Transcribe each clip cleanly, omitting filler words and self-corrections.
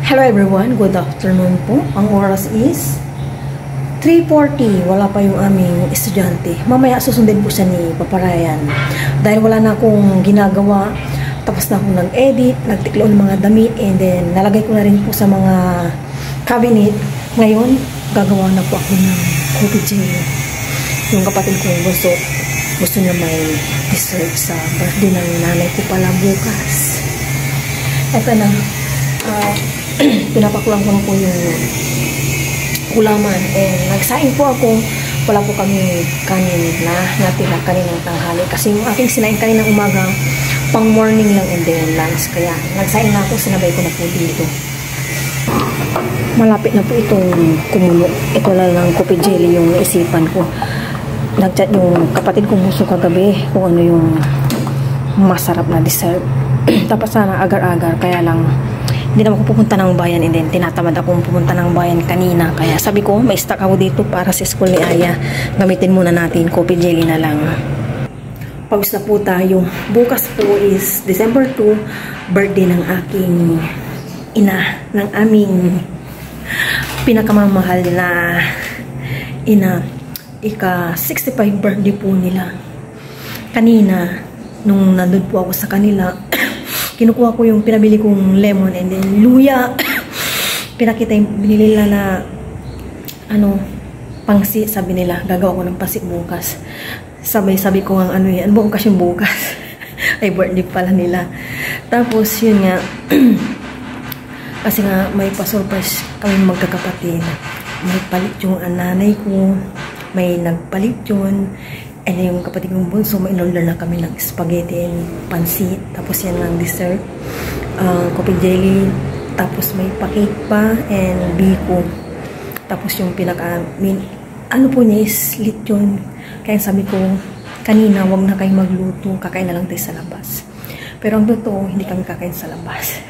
Hello everyone, good afternoon po. Ang oras is 3:40. Wala pa yung aming estudyante. Mamaya susundin po siya ni Papa Ryan. Dahil wala na akong ginagawa, tapos na akong nag-edit, nagtiklo ng mga damit, and then nalagay ko na rin po sa mga cabinet. Ngayon, gagawa na po ako ng coffee jelly. Yung kapatid kong gusto niya may dessert sa birthday ng nanay ko pala bukas. Ito na. Pinapakulang ko na po yung ulaman. Nagsaing po ako. Wala po kami kanin na natira kaninang tanghali. Kasi yung aking sinaing kaninang umaga, pang morning lang and then lunch. Kaya nagsaing na ako, sinabay ko na po dito. Malapit na po itong kumulo. Ito lang ng coffee jelly yung naisipan ko. Nag-chat yung kapatid kong gusto kagabi kung ano yung masarap na dessert. Tapos sana agar-agar, kaya lang hindi naman ako pupunta ng bayan, and then tinatamad akong pumunta ng bayan kanina. Kaya sabi ko, may stock ako dito para sa school ni Aya. Gamitin muna natin, coffee jelly na lang. Pause na po tayo. Bukas po is December 2, birthday ng aking ina, ng aming pinakamamahal na ina. Ika-65 birthday po nila. Kanina, nung nandun po ako sa kanila, kinukuha ko yung pinabili kong lemon and then luya. Pinakita yung binili nila na pangsi, sabi nila. Gagawa ko ng pangsi bukas. Sabi ko ang ano ba bukas yung bukas? Ay, birthday pala nila. Tapos, yun nga. Kasi nga, may pa-surprise kami magkakapatid. May palit yung nanay ko. May nagpalit yun. And yung kapatid kong bunso, may in-order na kami ng spaghetti and pansit. Tapos yan ng dessert. Coffee jelly. Tapos may pa-cake pa and biko. Tapos yung ano po niya is lechon. Kaya sabi ko, kanina, wag na kayo magluto. Kakain na lang tayo sa labas. Pero ang totoo, hindi kami kakain sa labas.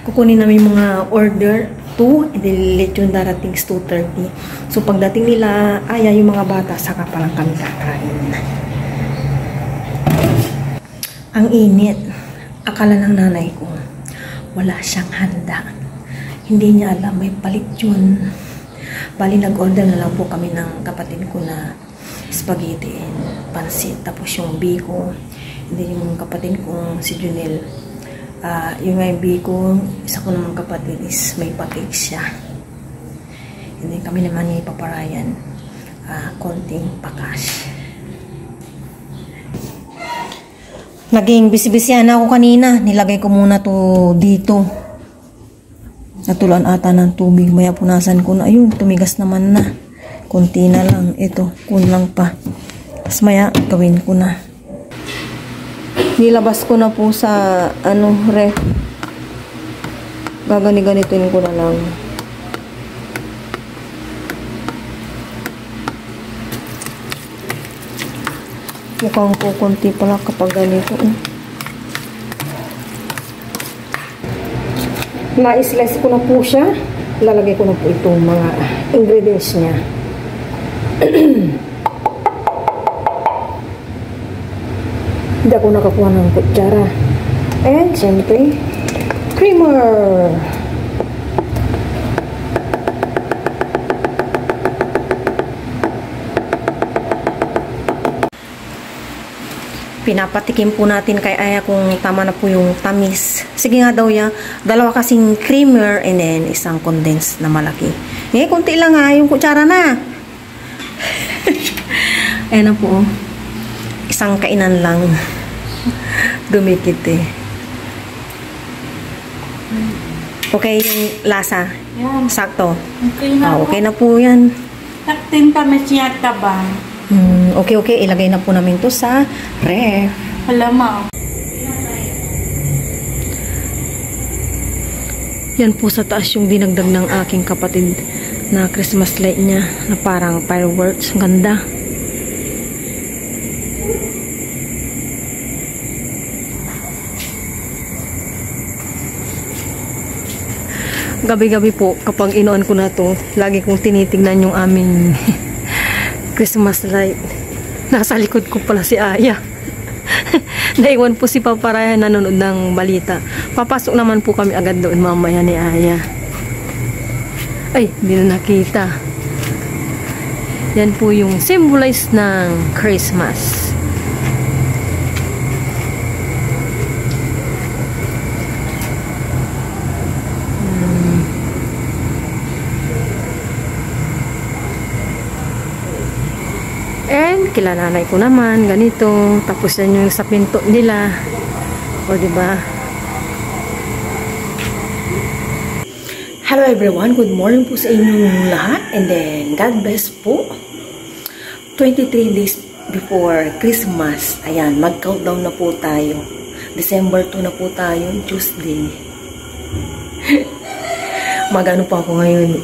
Kukunin namin mga order 2, and then lechon darating 2:30. So pagdating nila, yung mga bata, saka pa lang kami kakain. Ang init. Akala ng nanay ko, wala siyang handa. Hindi niya alam, may palit yun. Bali, nag-order na lang po kami ng kapatid ko na spaghetti and pansit. Tapos yung biko. Hindi yung kapatid kong si Junel. Yung nga yung biko, isa ko naman kapatid is may pa-cake siya. And then kami naman ni Papa Ryan, konting pakash. Naging bisibisihan ako kanina. Nilagay ko muna to dito. Natuluan ata ng tubig. Maya punasan ko na. Ayun, tumigas naman na. Konti na lang. Ito, kulang pa. Tapos maya, gawin ko na. Nilabas ko na po sa ref. Gagani-ganitin ko na lang. Mukhang kukunti pala kapag ganito. Na-slice ko na po siya. Lalagay ko na po itong mga ingredients niya. Hindi ako nakakuha ng kutsara. And, siyempre, creamer. Pinapatikim po natin kay Aya kung tama na po yung tamis. Sige nga daw ya, 2 kasing creamer and then isang condensed na malaki. Ngayon, kunti lang yung kutsara na. Ayan na po. Isang kainan lang. Dumikit eh. Okay yung lasa? Yan. Sakto? Okay na, okay na po yan. Taktin pa masyata ba? Okay. Ilagay na po namin to sa ref. Alam mo. Yan po sa taas yung dinagdag ng aking kapatid na Christmas light niya na parang fireworks. Ganda. Gabi-gabi po, kapag inuan ko na to, lagi kong tinitingnan yung aming Christmas light. Nasa likod ko pala si Aya. Naiwan po si Papa Ryan nanonood ng balita. Papasok naman po kami agad doon mamaya ni Aya. Ay, hindi na nakita. Yan po yung symbolize ng Christmas. And kilananay ko naman ganito, tapos yan yung sa pinto nila. O di ba? Hello everyone, good morning po sa inyong lahat, and then God bless po. 23 days before Christmas, ayan, mag-countdown na po tayo. December 2 na po tayo, Tuesday. Magano pa ako ngayon,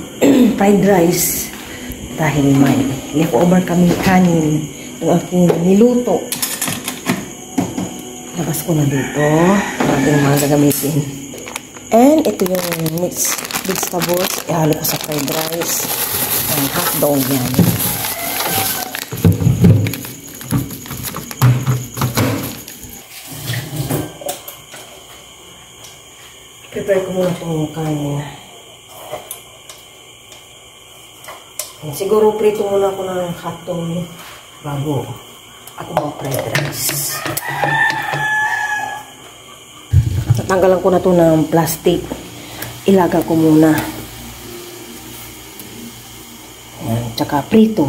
fried rice. Dahil may leftover kami kanin yung aking niluto. Labas ko na dito ating mga gagamitin. And ito yung mixed vegetables. Ihalo ko sa fried rice and hotdog yan. Prepare ko muna itong kanin. Siguro prito muna ako ng hotdog bago ako mag-fried rice. Natanggalan ko na to ng plastic. Ilaga ko muna. Ayan, tsaka prito.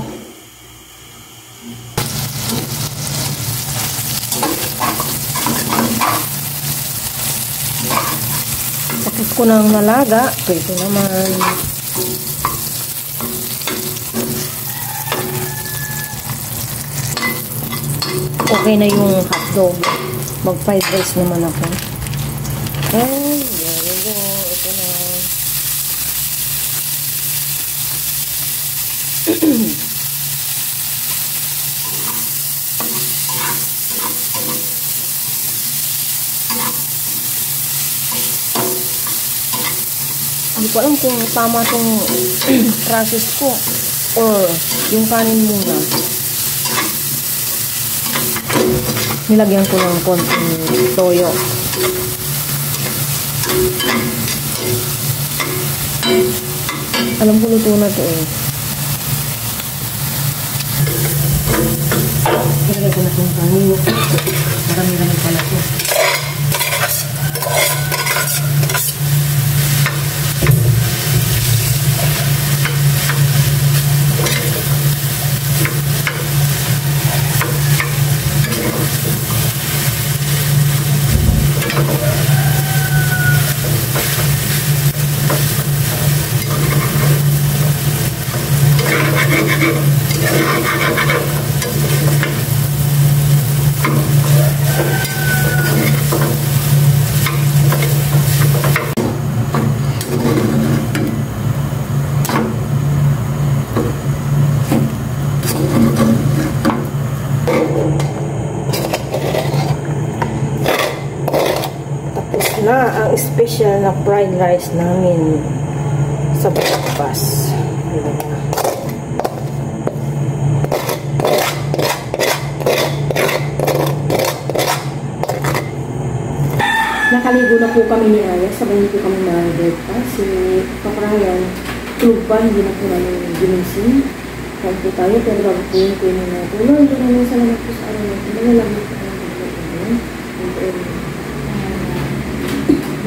Tapos ko nang nalaga, prito naman. Okay na yung hotdog. Mag-fried rice naman ako. And there we go. Ito na. Hindi ko alam kung tama itong process ko or yung kanin muna. Nilagyan ko ng konting toyo. Alam ko luto na ito eh. Nilagyan ko na itong kanin. Marami-rami pala ito. Na ang special na fried rice namin sa breakfast. Nakaligo na po kami ni Aya. Sabay po kami na breakfast. Si Papa Ryan, tulog pa, hindi na po namin ginising. Kaya po tayo, pero bago po yung kunin na po. Lord, maraming salamat po sa araw natin. Malamig po tayo ng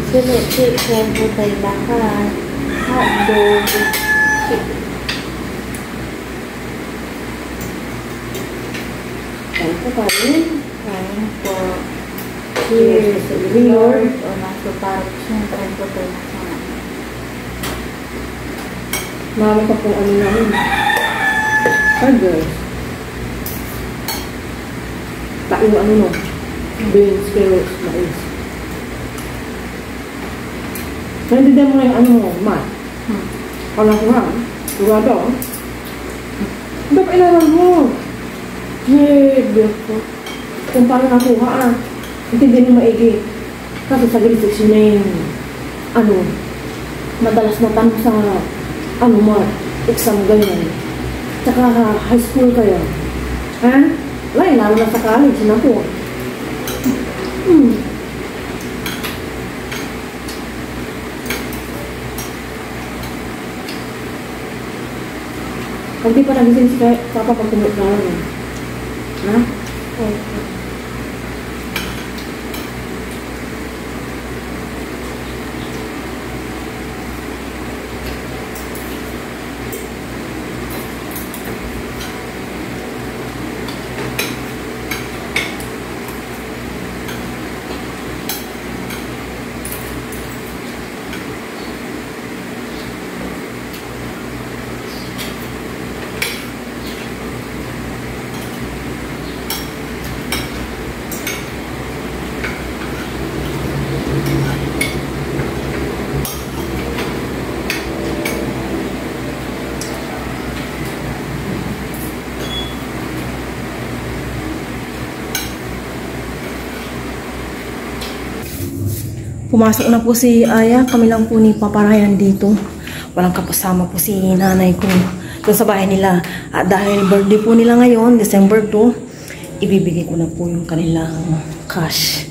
Sili-sili po tayo lahat. Hotdog. Kain po kain. Kain po. Cheers to the Lord. O nasa parang siyempre po tayo nasama. Marami pa pong ano namin. Burger. Tayo ano no? Beans, carrots, mais. Naintindihan mo na yung ano mo, Matt? Kala ko nga, sigurado. Hindi pa ilaran mo. Yay, biyak ko. Kung paano nakuha intindihan mo maigi. Kasi sa grade 6 na yung, madalas na tanong sa, Matt, exam ganyan. Tsaka high school kayo. Ha? Wala, lalo na sa college na po. Pag di pa nagising si Papa pag tumulog na ako. Ha? Okay. Pumasok na po si Aya. Kami lang po ni Papa Ryan dito. Walang kapasama po si nanay ko doon sa bahay nila. At dahil birthday po nila ngayon, December 2, ibibigay ko na po yung kanilang cash.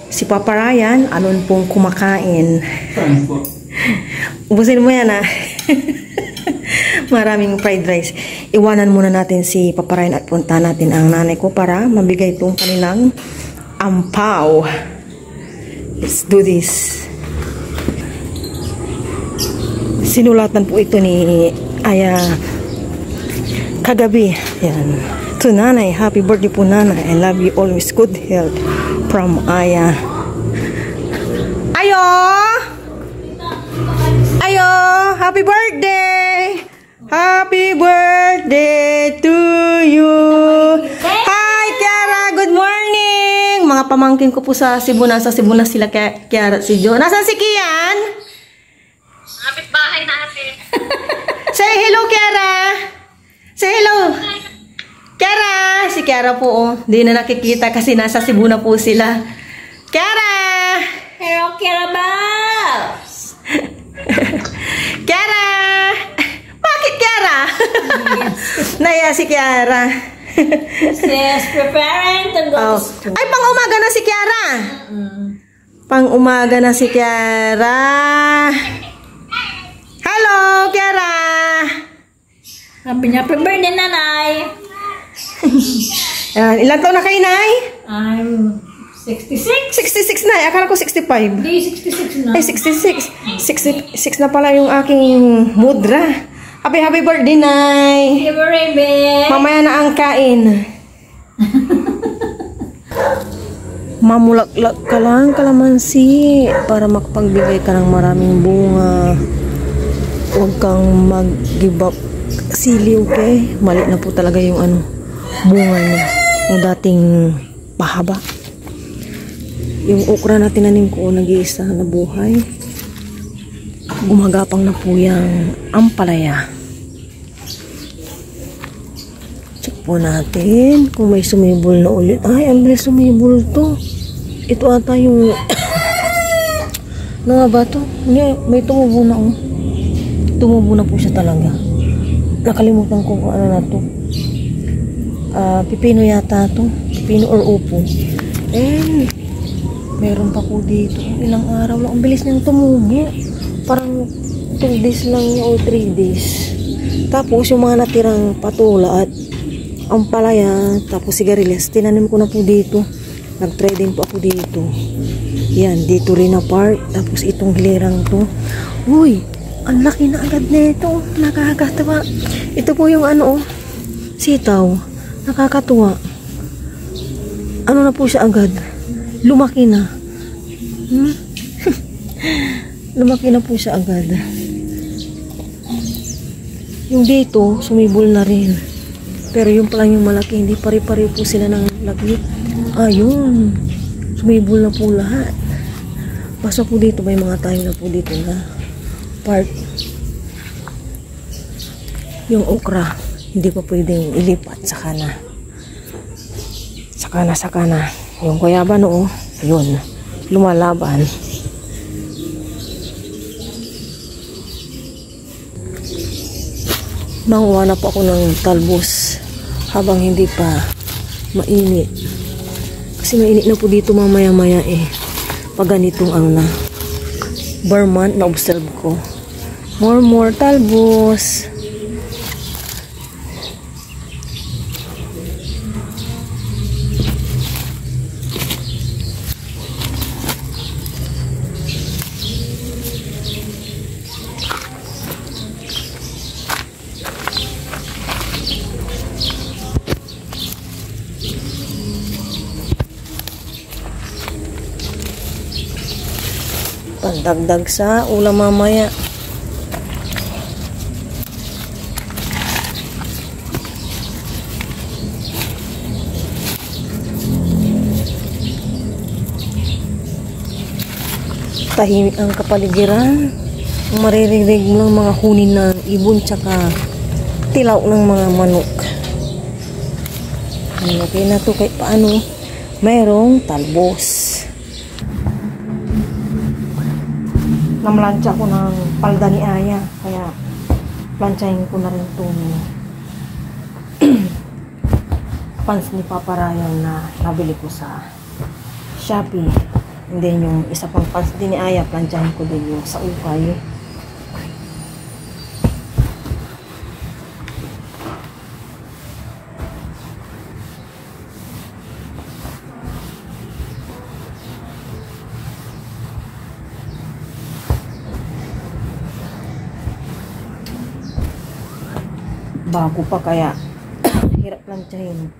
Si Papa Ryan, anon pong kumakain. Ubusin mo yan, ha? Maraming fried rice. Iwanan muna natin si Papa Ryan at punta natin ang nanay ko para mabigay itong kanilang ampaw. Let's do this. Sinulatan po ito ni Aya kagabi. Yan. To nanay, happy birthday po nanay. I love you always. Good health from Aya. Ayo! Ayo! Happy birthday! Happy birthday to you! Hi, Kiara! Good morning! Mga pamangkin ko po sa Cebu. Nasa Cebu na sila, Kiara, si Jo. Nasaan si Kian? Kapit bahay natin. Say hello, Kiara! Say hello! Kiara! Si Kiara po, oh. Di na nakikita kasi nasa Cebu na po sila. Kiara! Hello, Kirabas! Kiara! Bakit Kiara? Naya si Kiara. She's preparing to go to school. Ay, pang-umaga na si Kiara. Pang-umaga na si Kiara. Hello, Kiara. Happy birthday, nanay. Ilan taon na kayo, Nay? I'm 66. 66 na. Akala ko 65. Hindi, 66 na. Ay, 66. 66 na pala yung aking mudra. Happy birthday, Nay. Happy birthday. Mamaya na ang kain. Mamulaklak ka lang, kalamansi, para makapagbigay ka ng maraming bunga. Huwag kang mag-give up. Sili, okay? Mali na po talaga yung bunga niya. Yung dating pahaba. Yung okra na tinanim ko, nag-iisa na buhay. Gumagapang na po yung ampalaya. Check po natin kung may sumibol na ulit. Ay, ang bilis sumibol to. Ito ata yung ano nga ba to? Hindi, may tumubo na, oh. Tumubo na po siya talaga. Nakalimutan ko kung ano na to. Pipino yata to. Pipino or upo. Eh, meron pa po dito. Ilang araw lang. Ang bilis niyang tumubo. Parang 2 days lang o 3 days. Tapos yung mga natirang patula at ampalaya, tapos sigarilyas, tinanim ko na po dito. Nag-trading po ako dito. Yan, dito rin na part. Tapos itong hilirang to. Uy, ang laki na agad nito. Nakakatawa. Ito po yung sitaw. Nakakatuwa. Ano na po siya agad? Lumaki na. Lumaki na po siya agad. Yung dito, sumibol na rin. Pero yung palang yung malaki, hindi pare-pare po sila ng laki. Ayun. Sumibol na po lahat. Basta po dito, may mga tayo na po dito na part. Yung okra, hindi pa pwedeng ilipat sa kana. Sa kana. Yung guayaba no, yun. Lumalaban. Nanguha na po ako ng talbos habang hindi pa mainit. Kasi mainit na po dito mamaya-maya eh. Pag ganitong ano na. Vermont na observe ko. More talbos. Pandagdag sa ulam mamaya. Tahimik ang kapaligiran. Maririnig mo ng mga hunin ng ibon tsaka tilaw ng mga manok. Okay na to kahit paano. Mayroong talbos. Namlansya ko ng palda ni Aya. Kaya plansyahin ko na rin itong pants ni Papa Ryan na nabili ko sa Shopee. And then yung isa pang pants din ni Aya, plansyahin ko din yung sa ukay. Bago pa kaya hirap plansyahin.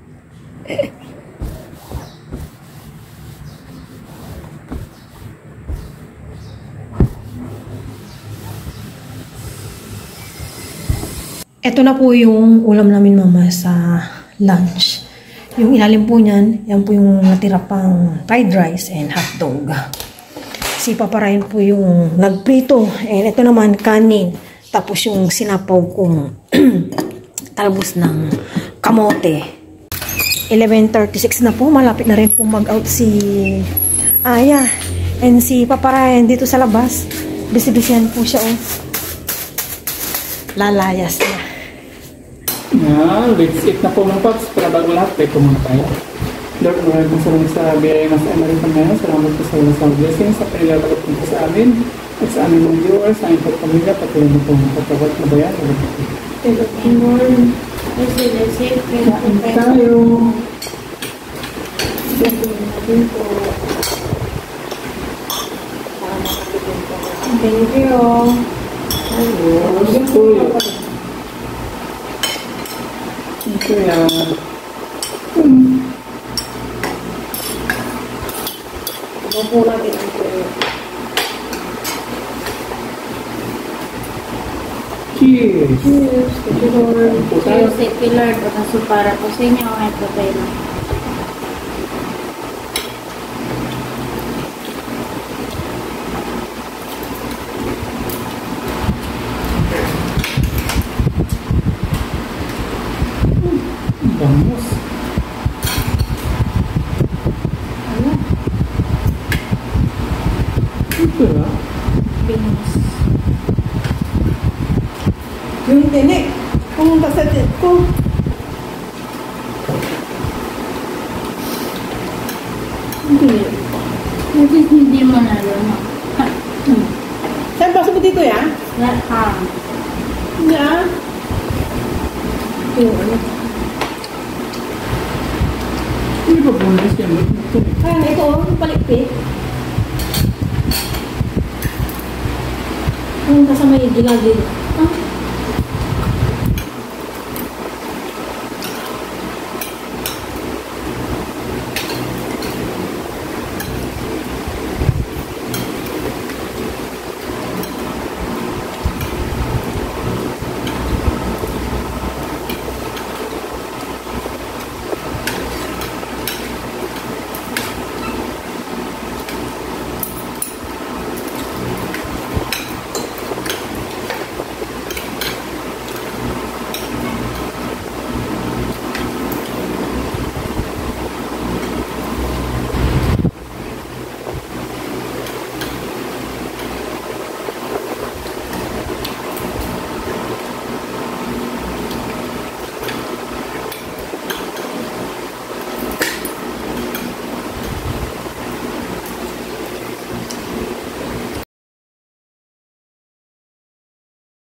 Ito na po yung ulam namin mama sa lunch. Yung ilalim po niyan, yan po yung natira pang fried rice and hotdog. Si Papa Ryan po yung nagprito. And ito naman kanin. Tapos yung sinapaw kong talbos ng kamote. 11:36 na po. Malapit na rin po mag-out si Aya. And si Papa Ryan dito sa labas. Bisibisihan po siya, oh. Lalayas na. Yan, let's eat na po mga paps. Para bago lahat, pwede po muna tayo. Lord, maraming salamat sa biyaya na sa American ngayon. Salamat po sa walang blessing sa panilagalap po sa amin. At sa aming mga viewers, sa aming pagpamilya, patuloy mo po magpapawat na bayan. Kain tayo. Thank you. Thank you. Opo natin ang tuyo. Cheers! Cheers! Thank you, Lord. Cheers. Thank you, Lord. Kasi para po sa inyo, ay po tayo. Vamos. Ano? Ito na. Binis. Yung tinik. Kung kasatit ko. Hindi. Hindi mo na lang. Saan ba mo dito ya? Lahat. Yeah. Yung ano. Hindi ba bonus yan? Kaya ito, palikpit. Yung kasama yung ginagin. Ah,